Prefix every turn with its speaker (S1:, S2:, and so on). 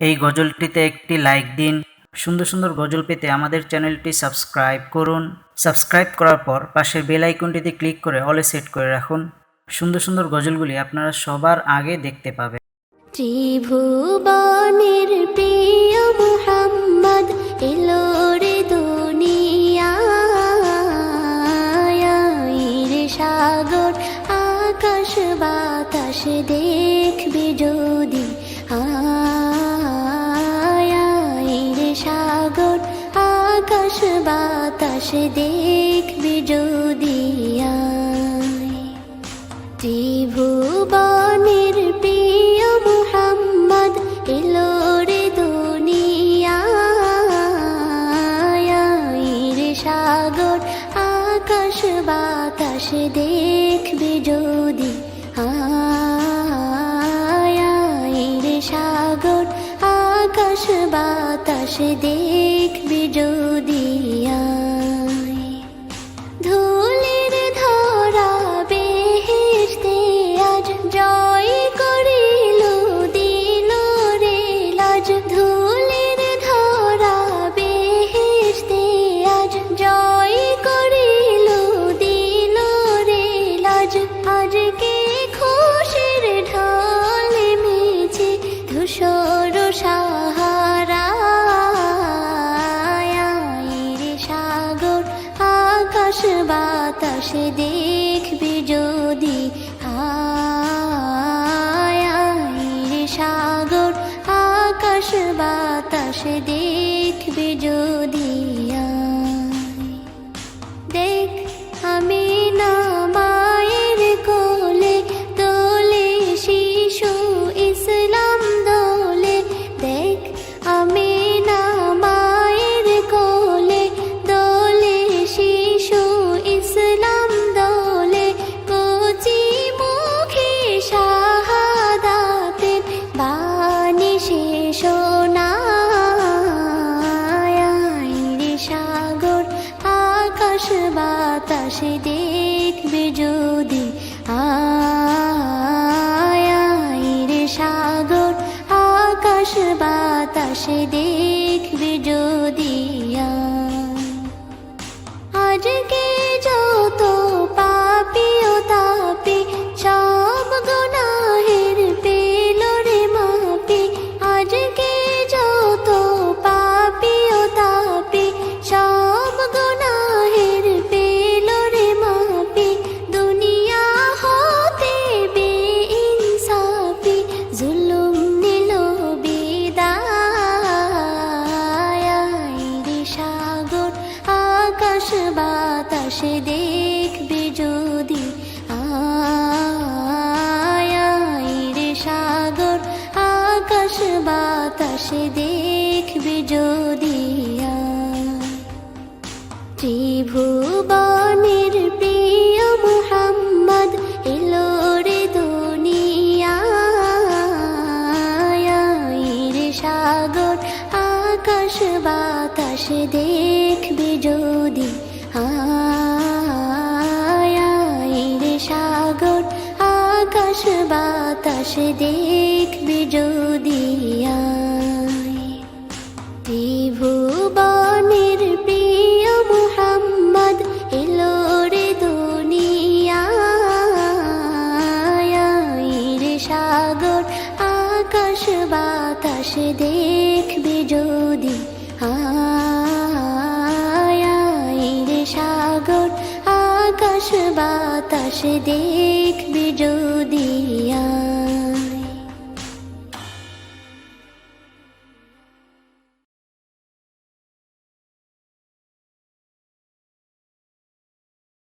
S1: এই গজলটিতে একটি লাইক দিন। সুন্দর সুন্দর গজল পেতে আমাদের চ্যানেলটি সাবস্ক্রাইব করুন। সাবস্ক্রাইব করার পর পাশের বেল আইকনটিতে ক্লিক করে অলে সেট করে রাখুন। সুন্দর সুন্দর গজলগুলি আপনারা সবার আগে দেখতে পাবেন।
S2: ত্রিভুবনের প্রিয় মুহাম্মদ এলো রে দুনিয়ায়, সাগর আকাশ বাতাস দেখবি যদি, সাগর আকাশ বাতাস দেখবি যদি। ত্রিভুবনের প্রিয় মুহাম্মদ এলো রে দুনিয়ায়, সাগর আকাশ বাতাস দেখবি যদি, সাগর আকাশ বাতাস দেখবি যদি। ধুলির ধরা বেহেশতে আজ জয় করিল দিল রে লাজ, ধুলির ধরা বেহেশতে আজ জয় করিল দিল রে লাজ। আজকে খুশির ঢল মেছে ধূসর সাহারা, সাগর আকাশ বাতাস দেখবি যদি, সাগর আকাশ বাতাস দেখবি যদি। দেখ আমি না মায়ের কোলে দোলে শিশু ইসলাম দোলে, দেখ আমি না মায়ের কোলে দোলে শিশু ইসলাম দোলে। কচি মুখে শাহাদাতের বাণী শেষ শোনায়, সাগর আকাশ বাতাস দেখবি যদি, সাগর আকাশ বাতাস দেখবি যদি। আজকে যত পাপী ও তাপী সব গুনাহের পেল রে মাপি, আজকে যত পাপী ও তাপী সব গুনাহের পেল রে মাপি। দুনিয়া হতে বেইনসাফি জুলুম নিল বিদায়, সাগর আকাশ বাতাস দেখবি যদি, সাগর আকাশ বাতাস দেখবি যদি। ত্রিভুবনের প্রিয় মুহাম্মদ এলো রে দুনিয়ায়, সাগর আকাশ বাতাস দেখবি যদি, সাগর আকাশ বাতাস দেখবি যদি। ত্রিভুবনের প্রিয় মুহাম্মদ এলো রে দুনিয়ায়, সাগর আকাশ বাতাস দেখবি যদি, সাগর আকাশ বাতাস দেখবি যদি।